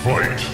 Fight!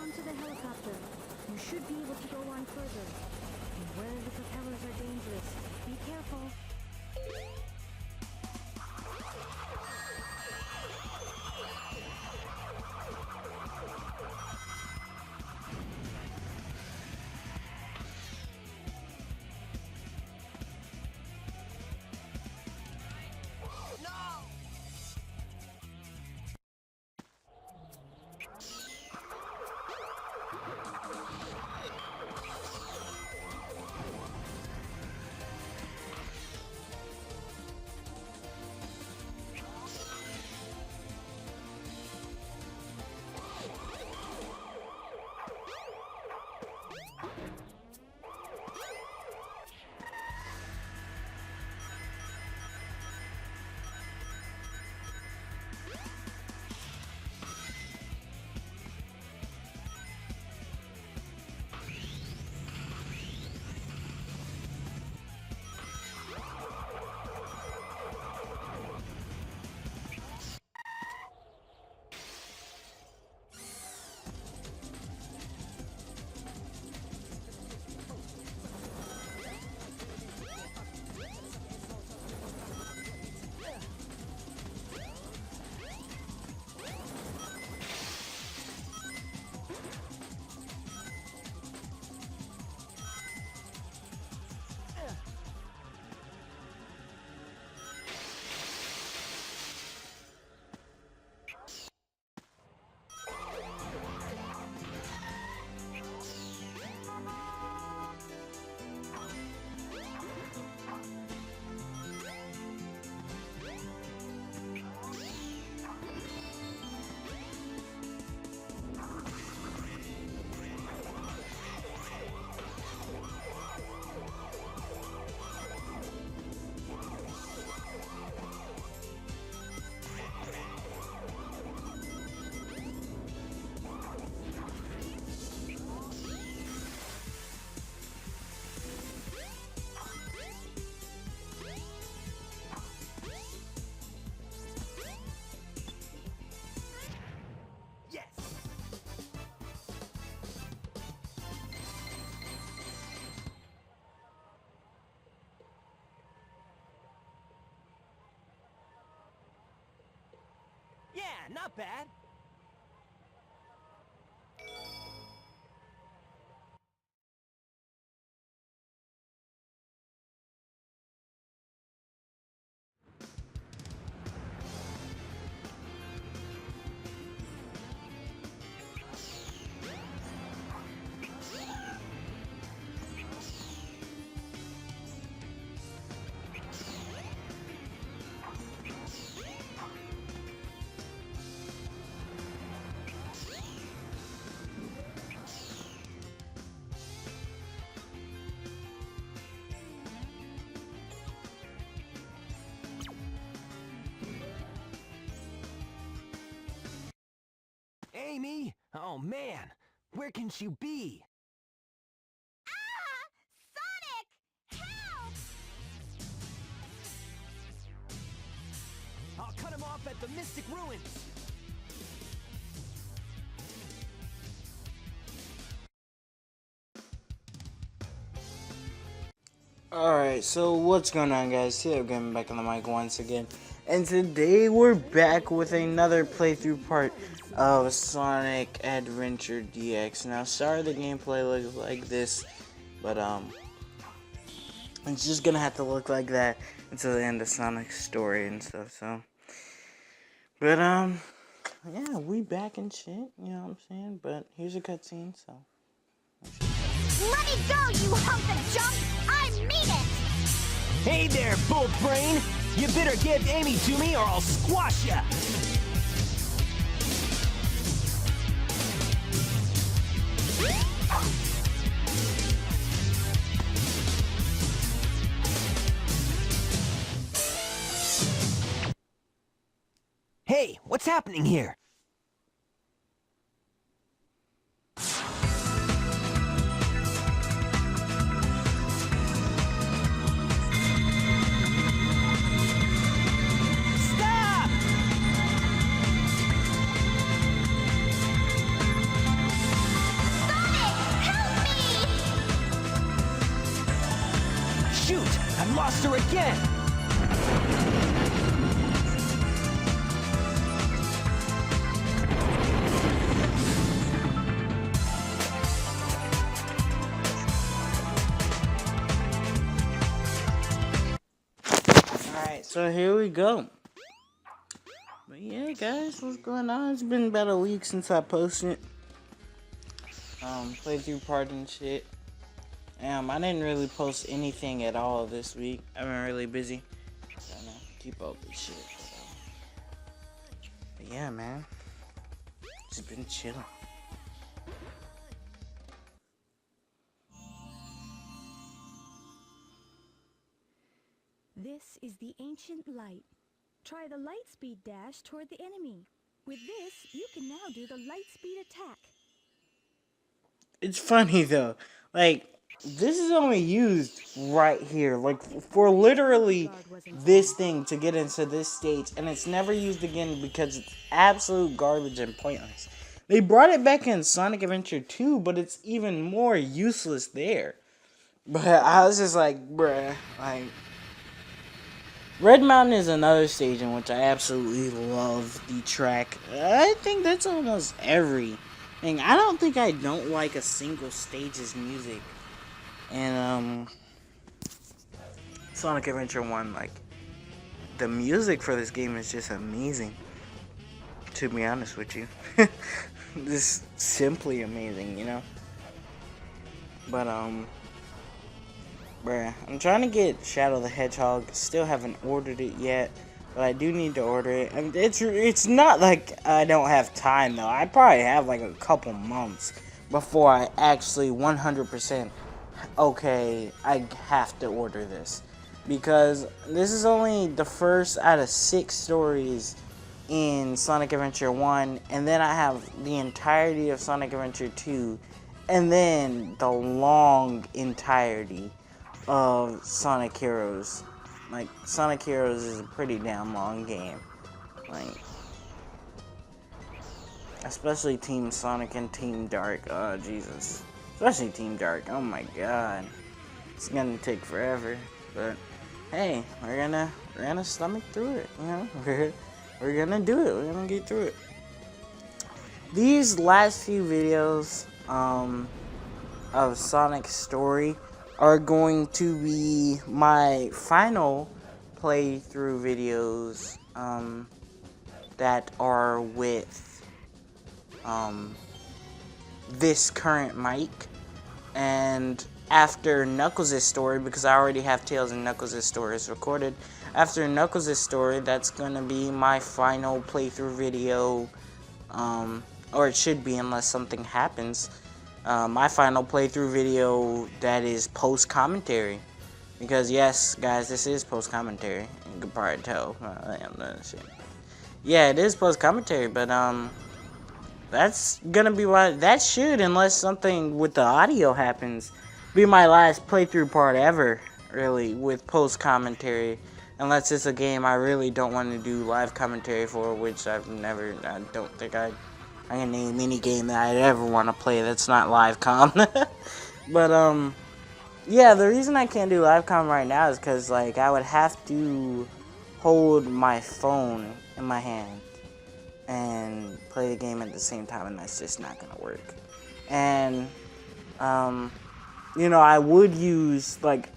To the helicopter. You should be able to go on further. Beware the propellers are dangerous. Be careful. Yeah, not bad. Amy? Oh man, where can she be? Sonic! Help! I'll cut him off at the Mystic Ruins. Alright, so what's going on, guys? Here again, back on the mic once again. And today we're back with another playthrough part of Sonic Adventure DX. Now, sorry the gameplay looks like this, but it's just gonna have to look like that until the end of Sonic's story and stuff, so. But yeah, we back and shit, you know what I'm saying? But here's a cutscene, so. Let me go, you hunk of junk! I mean it! Hey there, bull brain! You better give Amy to me or I'll squash ya! Hey, what's happening here? I lost her again! Alright, so here we go. But yeah, guys, what's going on? It's been about a week since I posted playthrough part and shit. I didn't really post anything at all this week. I've been really busy trying to keep up with shit. But yeah, man, just been chilling. This is the ancient light. Try the light speed dash toward the enemy. With this, you can now do the light speed attack. It's funny though, like, this is only used right here, like, for literally this thing to get into this stage, and it's never used again because it's absolute garbage and pointless. They brought it back in Sonic Adventure 2, but it's even more useless there. But I was just like, bruh, like, Red Mountain is another stage in which I absolutely love the track. I think that's almost every thing. I don't think I don't like a single stage's music. And Sonic Adventure 1, like, the music for this game is just amazing, to be honest with you. Just simply amazing, you know. But bruh, I'm trying to get Shadow the Hedgehog. Still haven't ordered it yet, but I do need to order it. I mean, it's not like I don't have time though. I probably have like a couple months before I actually 100% okay, I have to order this, because this is only the first out of 6 stories in Sonic Adventure 1, and then I have the entirety of Sonic Adventure 2, and then the long entirety of Sonic Heroes. Like, Sonic Heroes is a pretty damn long game. Like, especially Team Sonic and Team Dark. Oh, Jesus. Especially Team Dark. Oh my god. It's gonna take forever. But hey, we're gonna stomach through it, you know? We're gonna do it. We're gonna get through it. These last few videos of Sonic's story are going to be my final playthrough videos that are with this current mic, and after Knuckles' story, because I already have Tails and Knuckles' stories recorded. After Knuckles' story, that's gonna be my final playthrough video, or it should be unless something happens. My final playthrough video that is post-commentary. Because yes, guys, this is post-commentary. You can probably tell. I am not shit. Yeah, it is post-commentary, but that's gonna be that should, unless something with the audio happens, be my last playthrough part ever, really, with post commentary. Unless it's a game I really don't want to do live commentary for, which I don't think I can name any game that I'd ever want to play that's not live com. But yeah, the reason I can't do live com right now is because like I would have to hold my phone in my hand and play the game at the same time, and that's just not gonna work. And you know, I would use like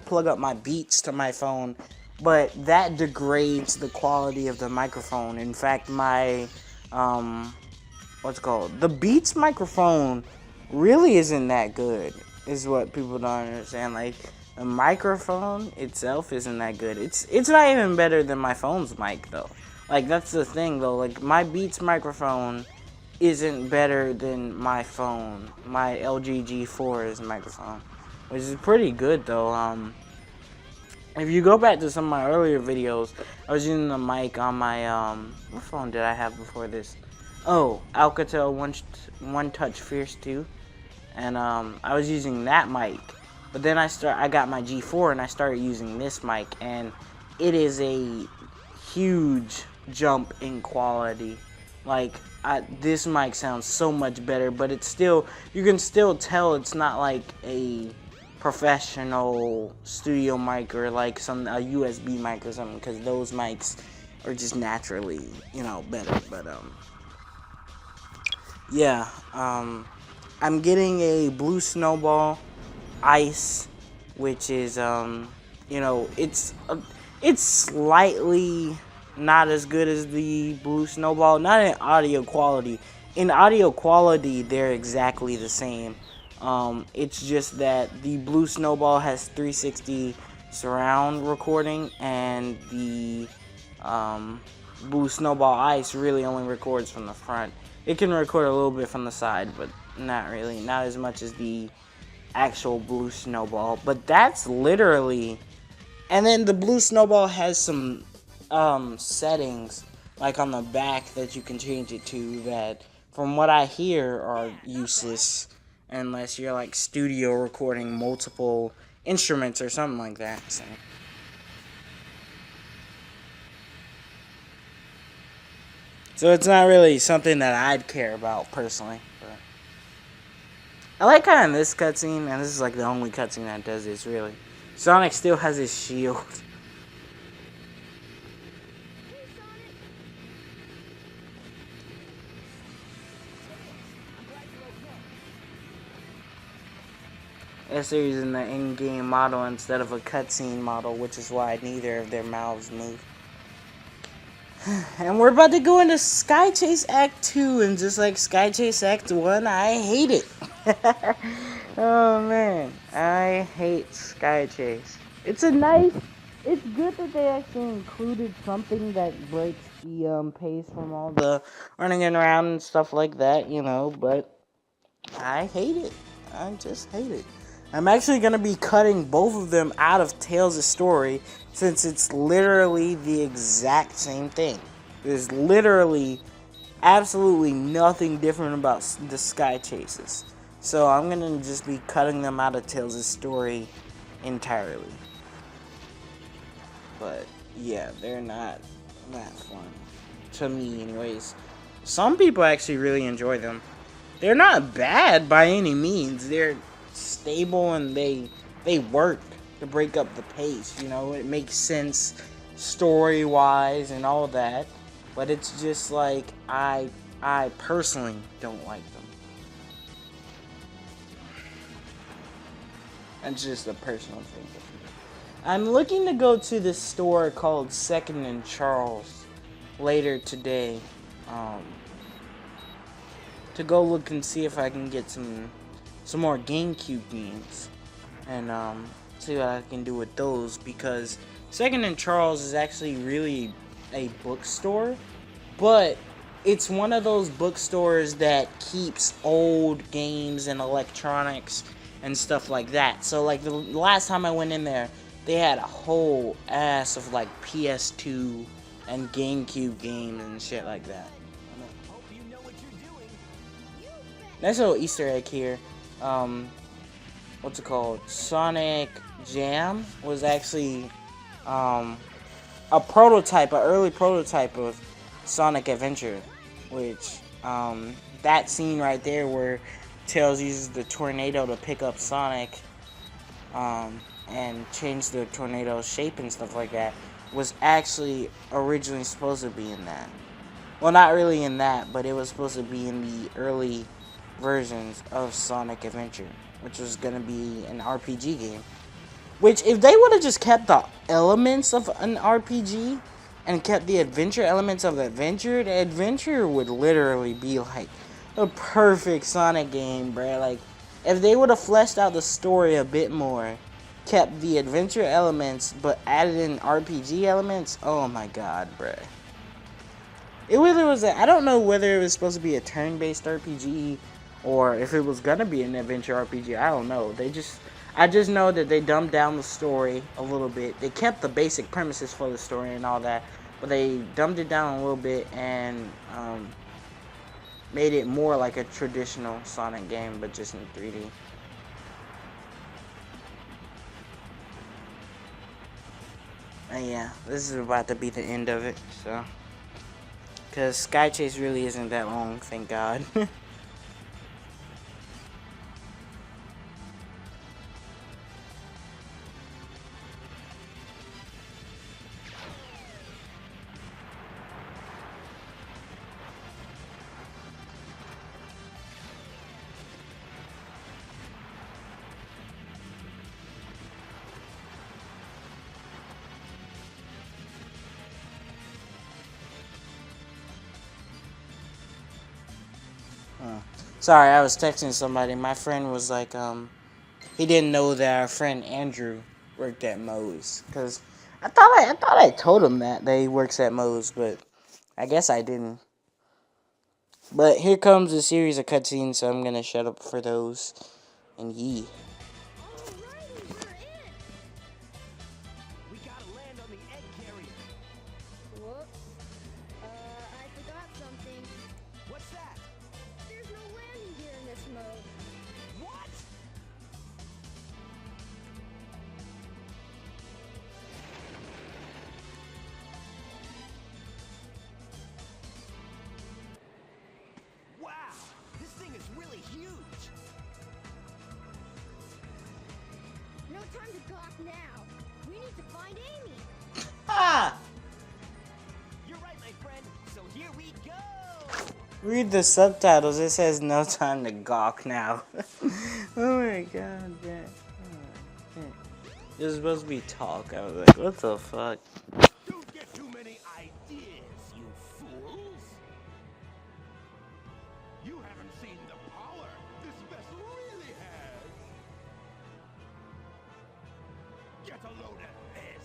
plug up my Beats to my phone, but that degrades the quality of the microphone. In fact, my the Beats microphone really isn't that good, is what people don't understand. Like, the microphone itself isn't that good. It's not even better than my phone's mic though. Like, that's the thing though. Like, my Beats microphone isn't better than my phone, my LG G4's microphone, which is pretty good though. If you go back to some of my earlier videos, I was using the mic on my what phone did I have before this? Oh, Alcatel One Touch Fierce 2, and I was using that mic. But then I got my G4 and I started using this mic, and it is a huge jump in quality. Like, this mic sounds so much better, but it's still, you can still tell it's not like a professional studio mic or like a USB mic or something, because those mics are just naturally, you know, better. But yeah, I'm getting a Blue Snowball Ice, which is you know, it's slightly not as good as the Blue Snowball, not in audio quality. In audio quality, they're exactly the same. It's just that the Blue Snowball has 360 surround recording, and the Blue Snowball Ice really only records from the front. It can record a little bit from the side, but not really, not as much as the actual Blue Snowball. But that's literally, and then the Blue Snowball has some settings like on the back that you can change it to, that from what I hear are useless unless you're like studio recording multiple instruments or something like that. So it's not really something that I'd care about personally. But I like kind of this cutscene, and this is like the only cutscene that does this really. Sonic still has his shield. They're using the in-game model instead of a cutscene model, which is why neither of their mouths move. And we're about to go into Sky Chase Act 2, and just like Sky Chase Act 1, I hate it. Oh man, I hate Sky Chase. It's good that they actually included something that breaks the pace from all the running around and stuff like that, you know, but I hate it. I just hate it. I'm actually going to be cutting both of them out of Tales' story, since it's literally the exact same thing. There's literally absolutely nothing different about the Sky Chases. So I'm going to just be cutting them out of Tales' story entirely. But yeah, they're not that fun. To me anyways. Some people actually really enjoy them. They're not bad by any means. They're stable, and they work to break up the pace, you know. It makes sense story wise and all that, but it's just like I personally don't like them. That's just a personal thing. I'm looking to go to this store called Second and Charles later today, to go look and see if I can get some more Gamecube games, and see what I can do with those, because Second and Charles is actually really a bookstore, but it's one of those bookstores that keeps old games and electronics and stuff like that. So like the last time I went in there, they had a whole ass of like PS2 and GameCube games and shit like that. Nice little Easter egg here. What's it called? Sonic Jam was actually a prototype, an early prototype of Sonic Adventure, which that scene right there where Tails uses the tornado to pick up Sonic and change the tornado's shape and stuff like that was actually originally supposed to be in that. Well, not really in that, but it was supposed to be in the early versions of Sonic Adventure, which was going to be an RPG game. Which, if they would have just kept the elements of an RPG and kept the adventure elements of the adventure would literally be like a perfect Sonic game, bruh. Like, if they would have fleshed out the story a bit more, kept the adventure elements, but added in RPG elements, oh my god, bruh. It really was I don't know whether it was supposed to be a turn-based RPG or if it was gonna be an adventure RPG. I don't know. I just know that they dumbed down the story a little bit. They kept the basic premises for the story and all that, but they dumbed it down a little bit and made it more like a traditional Sonic game, but just in 3D. And yeah, this is about to be the end of it, so. Because Sky Chase really isn't that long, thank God. Sorry, I was texting somebody. My friend was like, he didn't know that our friend Andrew worked at Moe's. Cause I thought I told him that he works at Moe's, but I guess I didn't. But here comes a series of cutscenes, so I'm gonna shut up for those. And yee. We gotta land on the egg carrier. Whoops. I forgot something. What's that? There's no landing gear in this mode. What? Wow, this thing is really huge. No time to gawk now. We need to find Amy. Ah! You're right, my friend. So here we go. Read the subtitles. It says no time to gawk now. Oh my god, man. It was supposed to be talk. I was like, what the fuck? Don't get too many ideas, you fools. You haven't seen the power this vessel really has. Get a load of this.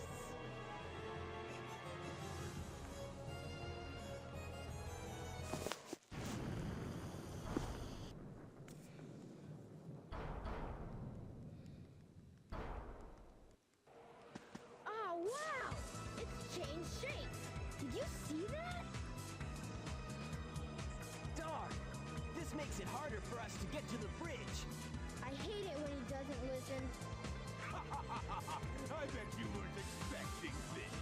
Oh, wow! It's changed shape. Did you see that? Darn! This makes it harder for us to get to the bridge. I hate it when he doesn't listen. I bet you weren't expecting this.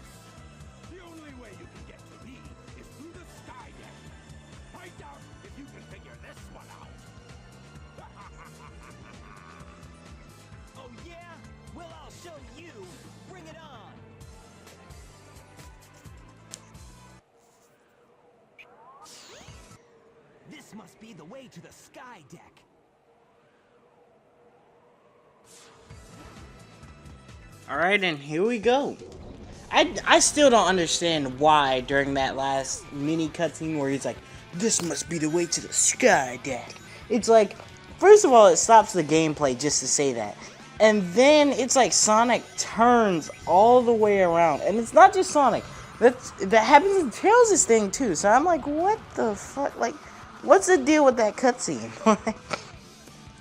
The only way you can get to me is through the sky deck. I doubt if you can figure this one out. Oh yeah? Well, I'll show you. Bring it on. This must be the way to the sky deck. Alright, and here we go. I still don't understand why during that last mini cutscene where he's like, this must be the way to the sky deck. It's like, first of all, it stops the gameplay just to say that. And then it's like Sonic turns all the way around. And it's not just Sonic. That happens in Tails' thing too. So I'm like, what the fuck? Like, what's the deal with that cutscene?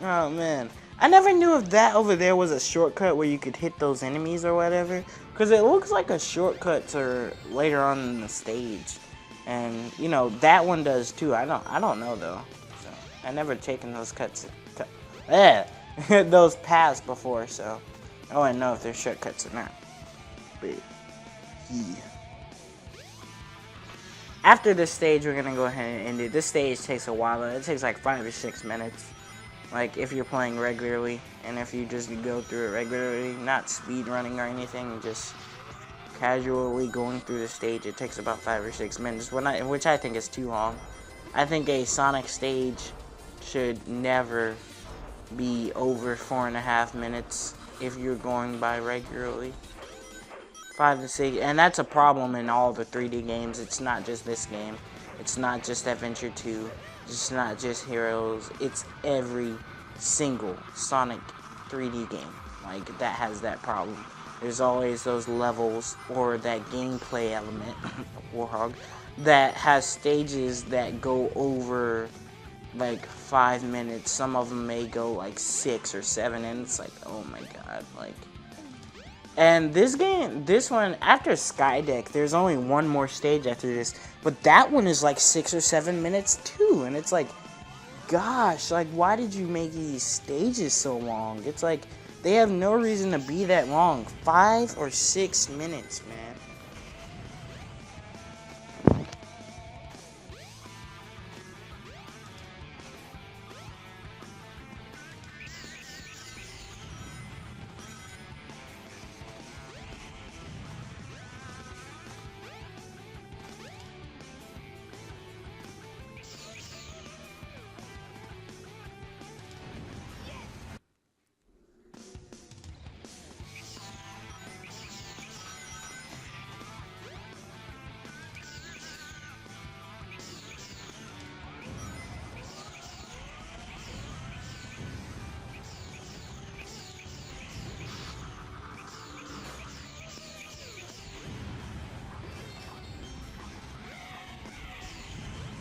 Oh man. I never knew if that over there was a shortcut where you could hit those enemies or whatever. Because it looks like a shortcut to later on in the stage. And, you know, that one does too. I don't know though. So. I never taken those those paths before, so I wouldn't know if they're shortcuts or not. But yeah. After this stage, we're gonna go ahead and end it. This stage takes a while. It takes like 5 or 6 minutes. Like if you're playing regularly, and if you just go through it regularly, not speed running or anything, just casually going through the stage, it takes about 5 or 6 minutes, which I think is too long. I think a Sonic stage should never be over 4.5 minutes if you're going by regularly. 5 to 6, and that's a problem in all the 3D games. It's not just this game. It's not just Adventure 2. It's not just Heroes. It's every single Sonic 3D game like that has that problem. There's always those levels or that gameplay element, Warhog, that has stages that go over like 5 minutes. Some of them may go like 6 or 7, and it's like, oh my god, like. And this one, after Skydeck, there's only one more stage after this, but that one is like 6 or 7 minutes too, and it's like, gosh, like, why did you make these stages so long? It's like, they have no reason to be that long. 5 or 6 minutes, man.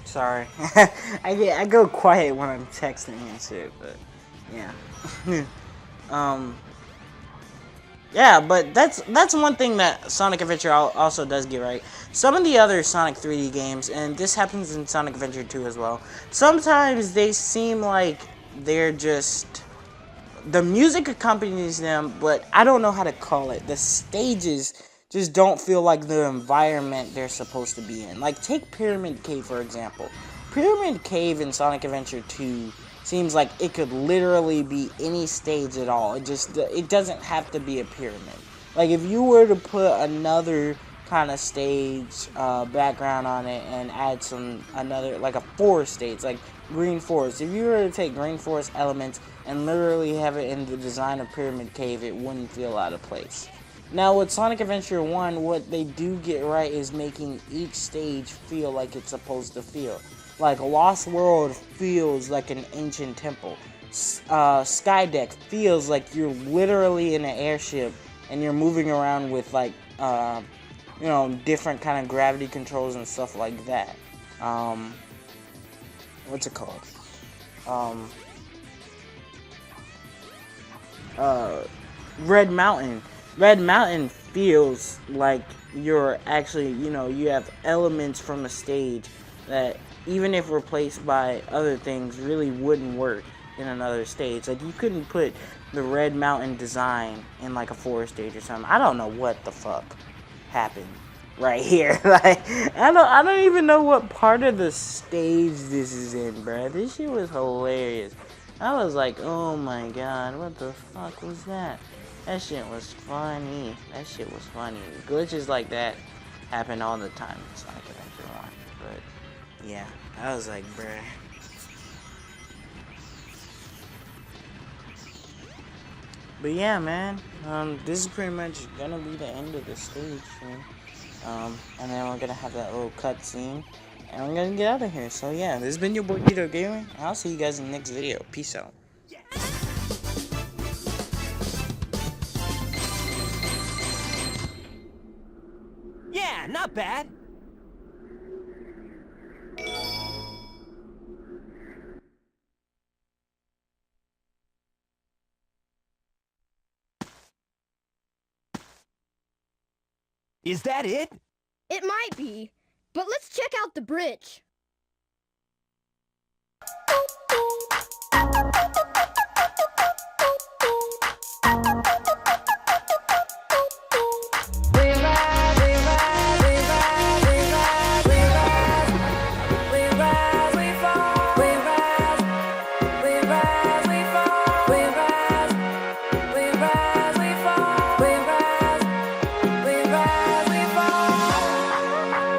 Sorry. I go quiet when I'm texting and shit, but yeah. Yeah, but that's one thing that Sonic Adventure also does get right. Some of the other Sonic 3D games, and this happens in Sonic Adventure 2 as well, sometimes they seem like they're just, the music accompanies them, but I don't know how to call it. The stages just don't feel like the environment they're supposed to be in. Like, take Pyramid Cave, for example. Pyramid Cave in Sonic Adventure 2 seems like it could literally be any stage at all. It doesn't have to be a pyramid. Like, if you were to put another kind of stage background on it and add like a forest stage, like Green Forest. If you were to take Green Forest elements and literally have it in the design of Pyramid Cave, it wouldn't feel out of place. Now, with Sonic Adventure 1, what they do get right is making each stage feel like it's supposed to feel. Like, Lost World feels like an ancient temple. Skydeck feels like you're literally in an airship and you're moving around with, like, you know, different kind of gravity controls and stuff like that. What's it called? Red Mountain. Red Mountain feels like you're actually, you know, you have elements from a stage that, even if replaced by other things, really wouldn't work in another stage. Like, you couldn't put the Red Mountain design in, like, a forest stage or something. I don't know what the fuck happened right here. Like, I don't even know what part of the stage this is in, bruh. This shit was hilarious. I was like, oh my god, what the fuck was that? That shit was funny. That shit was funny. Glitches like that happen all the time in Sonic Adventure 1. But, yeah, I was like, bruh. But yeah, man, this is pretty much gonna be the end of the stage, man. And then we're gonna have that little cutscene, and we're gonna get out of here. So yeah, this has been your boy Tito Gamer, and I'll see you guys in the next video. Peace out. Yeah, not bad. Is that it? It might be, but let's check out the bridge.